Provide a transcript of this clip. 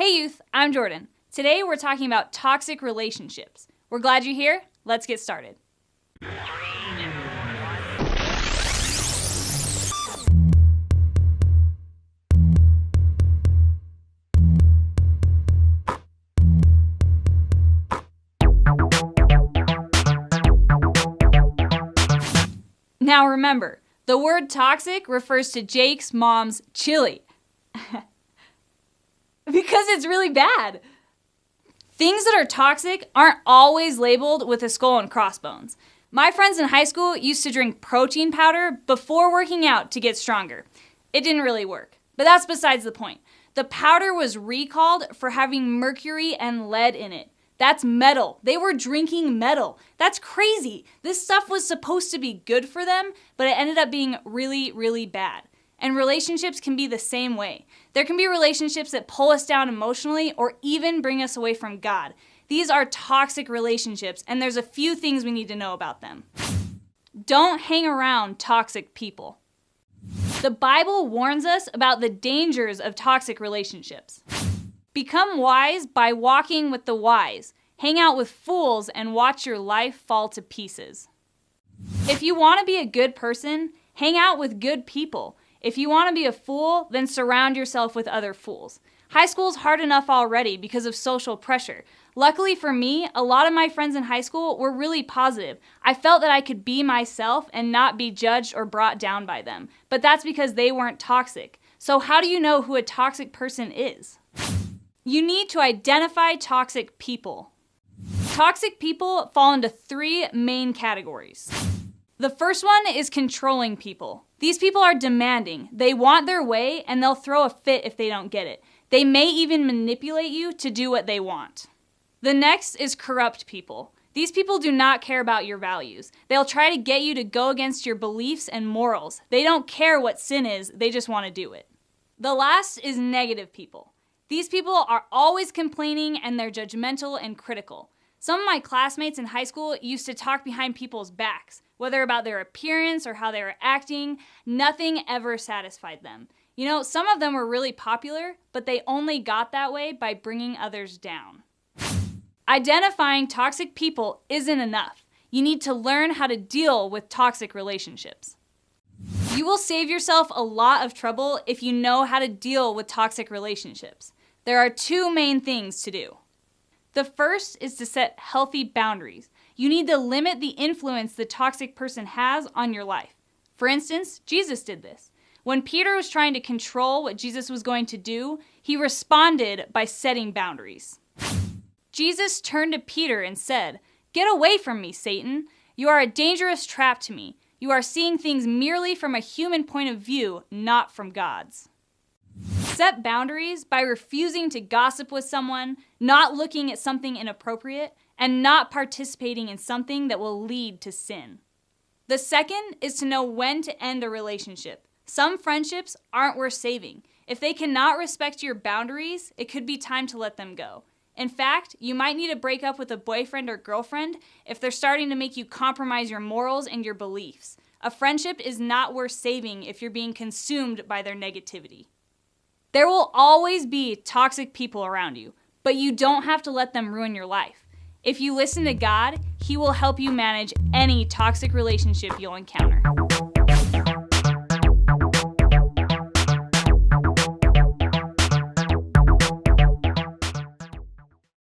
Hey youth, I'm Jordan. Today we're talking about toxic relationships. We're glad you're here. Let's get started. Now remember, the word toxic refers to Jake's mom's chili. Because it's really bad. Things that are toxic aren't always labeled with a skull and crossbones. My friends in high school used to drink protein powder before working out to get stronger. It didn't really work, but that's besides the point. The powder was recalled for having mercury and lead in it. That's metal. They were drinking metal. That's crazy. This stuff was supposed to be good for them, but it ended up being really, really bad. And relationships can be the same way. There can be relationships that pull us down emotionally or even bring us away from God. These are toxic relationships, and there's a few things we need to know about them. Don't hang around toxic people. The Bible warns us about the dangers of toxic relationships. Become wise by walking with the wise. Hang out with fools and watch your life fall to pieces. If you want to be a good person, hang out with good people. If you want to be a fool, then surround yourself with other fools. High school's hard enough already because of social pressure. Luckily for me, a lot of my friends in high school were really positive. I felt that I could be myself and not be judged or brought down by them. But that's because they weren't toxic. So how do you know who a toxic person is? You need to identify toxic people. Toxic people fall into three main categories. The first one is controlling people. These people are demanding. They want their way and they'll throw a fit if they don't get it. They may even manipulate you to do what they want. The next is corrupt people. These people do not care about your values. They'll try to get you to go against your beliefs and morals. They don't care what sin is, they just want to do it. The last is negative people. These people are always complaining and they're judgmental and critical. Some of my classmates in high school used to talk behind people's backs, whether about their appearance or how they were acting. Nothing ever satisfied them. You know, some of them were really popular, but they only got that way by bringing others down. Identifying toxic people isn't enough. You need to learn how to deal with toxic relationships. You will save yourself a lot of trouble if you know how to deal with toxic relationships. There are two main things to do. The first is to set healthy boundaries. You need to limit the influence the toxic person has on your life. For instance, Jesus did this. When Peter was trying to control what Jesus was going to do, he responded by setting boundaries. Jesus turned to Peter and said, "Get away from me, Satan. You are a dangerous trap to me. You are seeing things merely from a human point of view, not from God's." Set boundaries by refusing to gossip with someone, not looking at something inappropriate, and not participating in something that will lead to sin. The second is to know when to end a relationship. Some friendships aren't worth saving. If they cannot respect your boundaries, it could be time to let them go. In fact, you might need to break up with a boyfriend or girlfriend if they're starting to make you compromise your morals and your beliefs. A friendship is not worth saving if you're being consumed by their negativity. There will always be toxic people around you, but you don't have to let them ruin your life. If you listen to God, He will help you manage any toxic relationship you'll encounter.